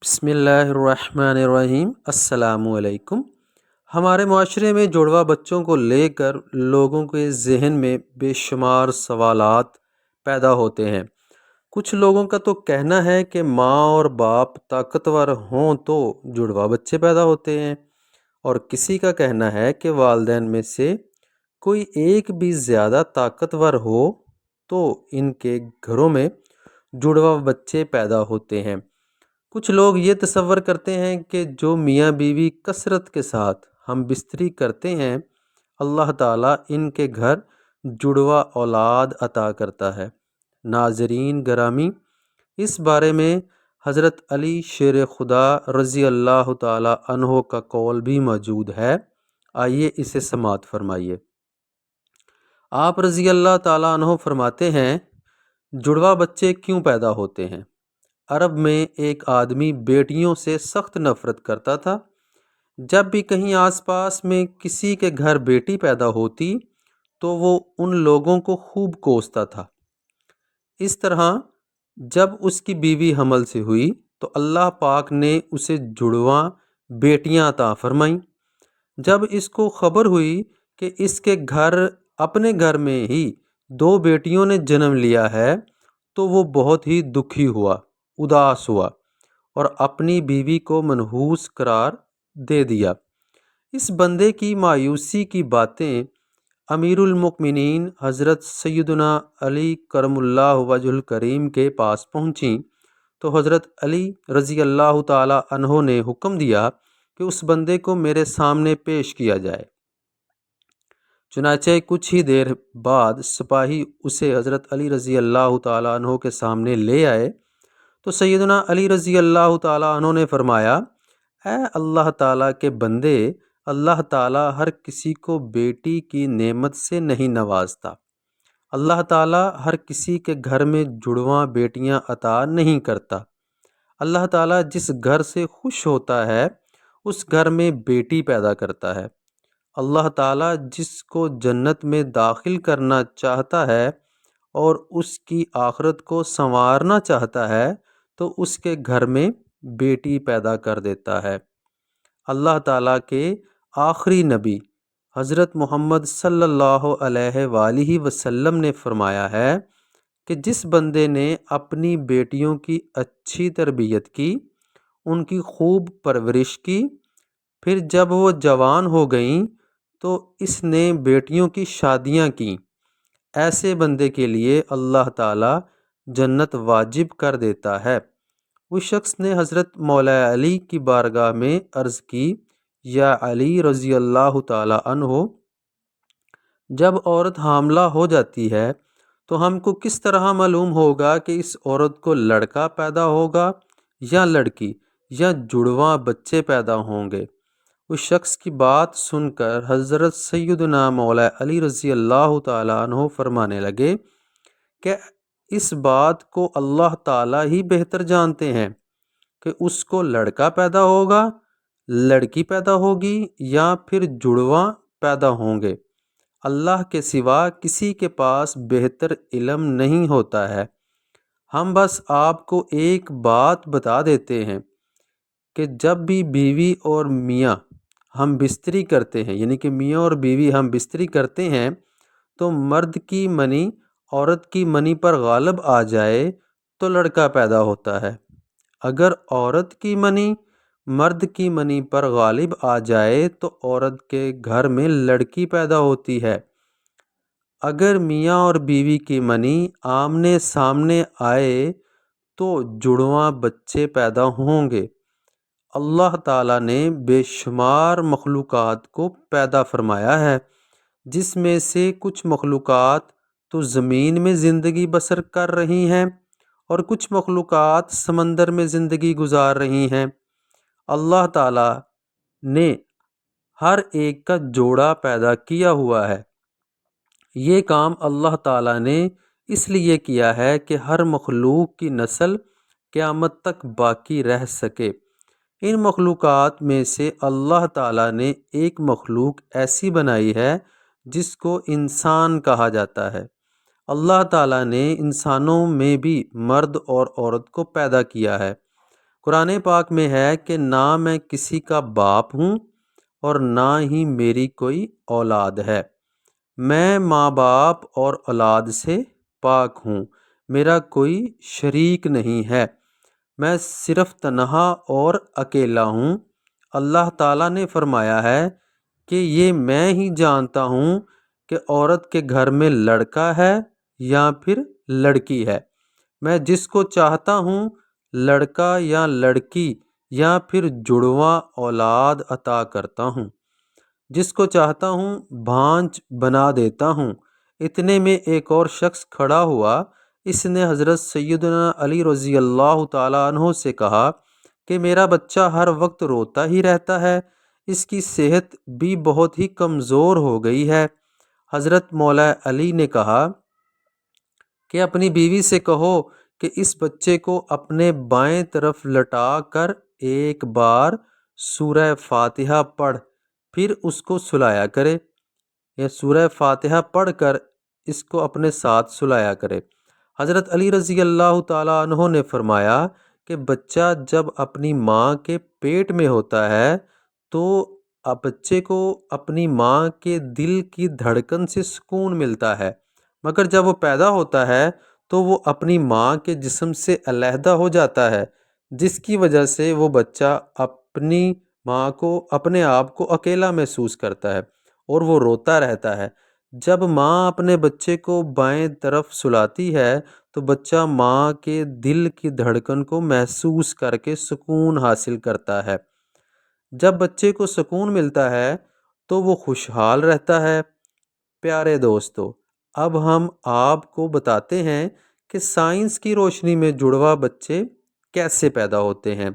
بسم اللہ الرحمن الرحیم۔ السلام علیکم۔ ہمارے معاشرے میں جڑواں بچوں کو لے کر لوگوں کے ذہن میں بے شمار سوالات پیدا ہوتے ہیں۔ کچھ لوگوں کا تو کہنا ہے کہ ماں اور باپ طاقتور ہوں تو جڑواں بچے پیدا ہوتے ہیں، اور کسی کا کہنا ہے کہ والدین میں سے کوئی ایک بھی زیادہ طاقتور ہو تو ان کے گھروں میں جڑواں بچے پیدا ہوتے ہیں۔ کچھ لوگ یہ تصور کرتے ہیں کہ جو میاں بیوی کثرت کے ساتھ ہم بستری کرتے ہیں، اللہ تعالیٰ ان کے گھر جڑواں اولاد عطا کرتا ہے۔ ناظرین گرامی، اس بارے میں حضرت علی شیر خدا رضی اللہ تعالیٰ عنہ کا قول بھی موجود ہے۔ آئیے اسے سماعت فرمائیے۔ آپ رضی اللہ تعالیٰ عنہ فرماتے ہیں، جڑواں بچے کیوں پیدا ہوتے ہیں؟ عرب میں ایک آدمی بیٹیوں سے سخت نفرت کرتا تھا۔ جب بھی کہیں آس پاس میں کسی کے گھر بیٹی پیدا ہوتی تو وہ ان لوگوں کو خوب کوستا تھا۔ اس طرح جب اس کی بیوی حمل سے ہوئی تو اللہ پاک نے اسے جڑواں بیٹیاں عطا فرمائیں۔ جب اس کو خبر ہوئی کہ اس کے اپنے گھر میں ہی دو بیٹیوں نے جنم لیا ہے تو وہ بہت ہی دکھی ہوا، اداس ہوا اور اپنی بیوی کو منحوس قرار دے دیا۔ اس بندے کی مایوسی کی باتیں امیر المؤمنین حضرت سیدنا علی کرم اللہ وجہ الکریم کے پاس پہنچیں تو حضرت علی رضی اللہ تعالی عنہ نے حکم دیا کہ اس بندے کو میرے سامنے پیش کیا جائے۔ چنانچہ کچھ ہی دیر بعد سپاہی اسے حضرت علی رضی اللہ تعالی عنہ کے سامنے لے آئے تو سیدنا علی رضی اللہ تعالی عنہ نے فرمایا، اے اللہ تعالیٰ کے بندے، اللہ تعالیٰ ہر کسی کو بیٹی کی نعمت سے نہیں نوازتا۔ اللہ تعالیٰ ہر کسی کے گھر میں جڑواں بیٹیاں عطا نہیں کرتا۔ اللہ تعالیٰ جس گھر سے خوش ہوتا ہے اس گھر میں بیٹی پیدا کرتا ہے۔ اللہ تعالیٰ جس کو جنت میں داخل کرنا چاہتا ہے اور اس کی آخرت کو سنوارنا چاہتا ہے تو اس کے گھر میں بیٹی پیدا کر دیتا ہے۔ اللہ تعالیٰ کے آخری نبی حضرت محمد صلی اللہ علیہ وآلہ وسلم نے فرمایا ہے کہ جس بندے نے اپنی بیٹیوں کی اچھی تربیت کی، ان کی خوب پرورش کی، پھر جب وہ جوان ہو گئیں تو اس نے بیٹیوں کی شادیاں کیں، ایسے بندے کے لیے اللہ تعالیٰ جنت واجب کر دیتا ہے۔ اس شخص نے حضرت مولا علی کی بارگاہ میں عرض کی، یا علی رضی اللہ تعالی عنہ، جب عورت حاملہ ہو جاتی ہے تو ہم کو کس طرح معلوم ہوگا کہ اس عورت کو لڑکا پیدا ہوگا یا لڑکی، یا جڑواں بچے پیدا ہوں گے؟ اس شخص کی بات سن کر حضرت سیدنا مولا علی رضی اللہ تعالی عنہ فرمانے لگے کہ اس بات کو اللہ تعالیٰ ہی بہتر جانتے ہیں کہ اس کو لڑکا پیدا ہوگا، لڑکی پیدا ہوگی یا پھر جڑواں پیدا ہوں گے۔ اللہ کے سوا کسی کے پاس بہتر علم نہیں ہوتا ہے۔ ہم بس آپ کو ایک بات بتا دیتے ہیں کہ جب بھی بیوی اور میاں ہم بستری کرتے ہیں، یعنی کہ میاں اور بیوی ہم بستری کرتے ہیں تو مرد کی منی عورت کی منی پر غالب آ جائے تو لڑکا پیدا ہوتا ہے۔ اگر عورت کی منی مرد کی منی پر غالب آ جائے تو عورت کے گھر میں لڑکی پیدا ہوتی ہے۔ اگر میاں اور بیوی کی منی آمنے سامنے آئے تو جڑواں بچے پیدا ہوں گے۔ اللہ تعالیٰ نے بے شمار مخلوقات کو پیدا فرمایا ہے، جس میں سے کچھ مخلوقات تو زمین میں زندگی بسر کر رہی ہیں اور کچھ مخلوقات سمندر میں زندگی گزار رہی ہیں۔ اللہ تعالیٰ نے ہر ایک کا جوڑا پیدا کیا ہوا ہے۔ یہ کام اللہ تعالیٰ نے اس لیے کیا ہے کہ ہر مخلوق کی نسل قیامت تک باقی رہ سکے۔ ان مخلوقات میں سے اللہ تعالیٰ نے ایک مخلوق ایسی بنائی ہے جس کو انسان کہا جاتا ہے۔ اللہ تعالیٰ نے انسانوں میں بھی مرد اور عورت کو پیدا کیا ہے۔ قرآن پاک میں ہے کہ نہ میں کسی کا باپ ہوں اور نہ ہی میری کوئی اولاد ہے، میں ماں باپ اور اولاد سے پاک ہوں، میرا کوئی شریک نہیں ہے، میں صرف تنہا اور اکیلا ہوں۔ اللہ تعالیٰ نے فرمایا ہے کہ یہ میں ہی جانتا ہوں کہ عورت کے گھر میں لڑکا ہے یا پھر لڑکی ہے، میں جس کو چاہتا ہوں لڑکا یا لڑکی یا پھر جڑواں اولاد عطا کرتا ہوں، جس کو چاہتا ہوں بھانج بنا دیتا ہوں۔ اتنے میں ایک اور شخص کھڑا ہوا، اس نے حضرت سیدنا علی رضی اللہ تعالیٰ عنہ سے کہا کہ میرا بچہ ہر وقت روتا ہی رہتا ہے، اس کی صحت بھی بہت ہی کمزور ہو گئی ہے۔ حضرت مولا علی نے کہا کہ اپنی بیوی سے کہو کہ اس بچے کو اپنے بائیں طرف لٹا کر ایک بار سورہ فاتحہ پڑھ پھر اس کو سلایا کرے، یا سورہ فاتحہ پڑھ کر اس کو اپنے ساتھ سلایا کرے۔ حضرت علی رضی اللہ تعالیٰ عنہ نے فرمایا کہ بچہ جب اپنی ماں کے پیٹ میں ہوتا ہے تو بچے کو اپنی ماں کے دل کی دھڑکن سے سکون ملتا ہے، مگر جب وہ پیدا ہوتا ہے تو وہ اپنی ماں کے جسم سے علیحدہ ہو جاتا ہے، جس کی وجہ سے وہ بچہ اپنی ماں کو اپنے آپ کو اکیلا محسوس کرتا ہے اور وہ روتا رہتا ہے۔ جب ماں اپنے بچے کو بائیں طرف سلاتی ہے تو بچہ ماں کے دل کی دھڑکن کو محسوس کر کے سکون حاصل کرتا ہے۔ جب بچے کو سکون ملتا ہے تو وہ خوشحال رہتا ہے۔ پیارے دوستو، اب ہم آپ کو بتاتے ہیں کہ سائنس کی روشنی میں جڑواں بچے کیسے پیدا ہوتے ہیں۔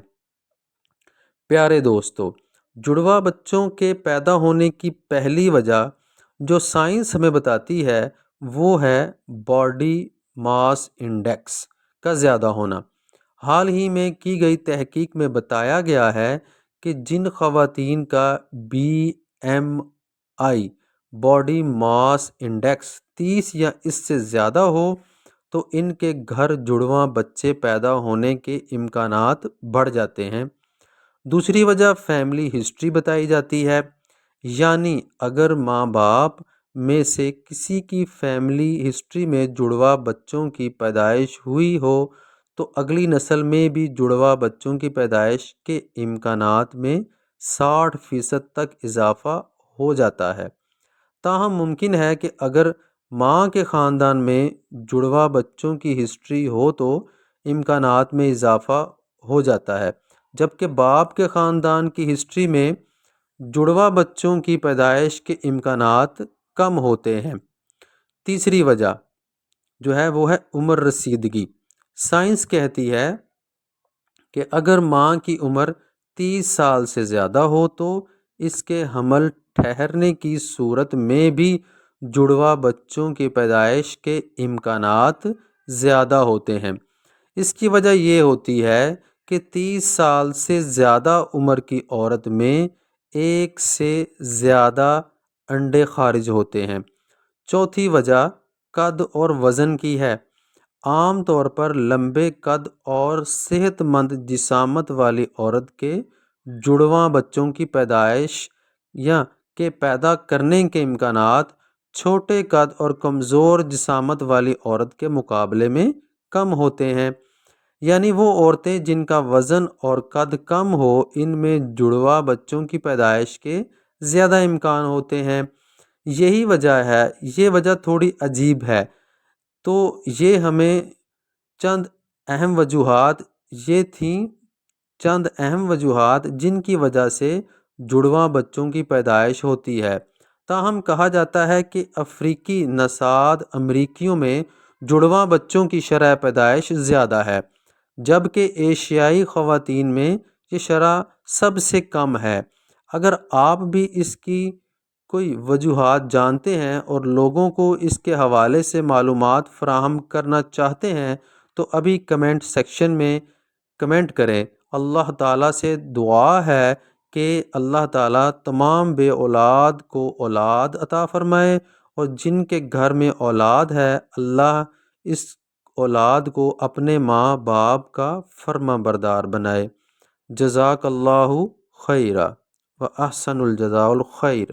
پیارے دوستو، جڑواں بچوں کے پیدا ہونے کی پہلی وجہ جو سائنس ہمیں بتاتی ہے وہ ہے باڈی ماس انڈیکس کا زیادہ ہونا۔ حال ہی میں کی گئی تحقیق میں بتایا گیا ہے کہ جن خواتین کا BMI باڈی ماس انڈیکس 30 یا اس سے زیادہ ہو تو ان کے گھر جڑواں بچے پیدا ہونے کے امکانات بڑھ جاتے ہیں۔ دوسری وجہ فیملی ہسٹری بتائی جاتی ہے، یعنی اگر ماں باپ میں سے کسی کی فیملی ہسٹری میں جڑواں بچوں کی پیدائش ہوئی ہو تو اگلی نسل میں بھی جڑواں بچوں کی پیدائش کے امکانات میں 60% تک اضافہ ہو جاتا ہے۔ تاہم ممکن ہے کہ اگر ماں کے خاندان میں جڑواں بچوں کی ہسٹری ہو تو امکانات میں اضافہ ہو جاتا ہے، جبکہ باپ کے خاندان کی ہسٹری میں جڑواں بچوں کی پیدائش کے امکانات کم ہوتے ہیں۔ تیسری وجہ جو ہے وہ ہے عمر رسیدگی۔ سائنس کہتی ہے کہ اگر ماں کی عمر 30 سال سے زیادہ ہو تو اس کے حمل ٹھہرنے کی صورت میں بھی جڑواں بچوں کی پیدائش کے امکانات زیادہ ہوتے ہیں۔ اس کی وجہ یہ ہوتی ہے کہ 30 سال سے زیادہ عمر کی عورت میں ایک سے زیادہ انڈے خارج ہوتے ہیں۔ چوتھی وجہ قد اور وزن کی ہے۔ عام طور پر لمبے قد اور صحت مند جسامت والی عورت کے جڑواں بچوں کی پیدائش یا کے پیدا کرنے کے امکانات چھوٹے قد اور کمزور جسامت والی عورت کے مقابلے میں کم ہوتے ہیں، یعنی وہ عورتیں جن کا وزن اور قد کم ہو ان میں جڑواں بچوں کی پیدائش کے زیادہ امکان ہوتے ہیں۔ یہی وجہ ہے، یہ وجہ تھوڑی عجیب ہے، تو یہ ہمیں چند اہم وجوہات یہ تھیں چند اہم وجوہات جن کی وجہ سے جڑواں بچوں کی پیدائش ہوتی ہے۔ تاہم کہا جاتا ہے کہ افریقی نژاد امریکیوں میں جڑواں بچوں کی شرح پیدائش زیادہ ہے، جبکہ ایشیائی خواتین میں یہ شرح سب سے کم ہے۔ اگر آپ بھی اس کی کوئی وجوہات جانتے ہیں اور لوگوں کو اس کے حوالے سے معلومات فراہم کرنا چاہتے ہیں تو ابھی کمنٹ سیکشن میں کمنٹ کریں۔ اللہ تعالیٰ سے دعا ہے کہ اللہ تعالیٰ تمام بے اولاد کو اولاد عطا فرمائے، اور جن کے گھر میں اولاد ہے اللہ اس اولاد کو اپنے ماں باپ کا فرما بردار بنائے۔ جزاک اللہ خیرہ و احسن الجزاء الخیر۔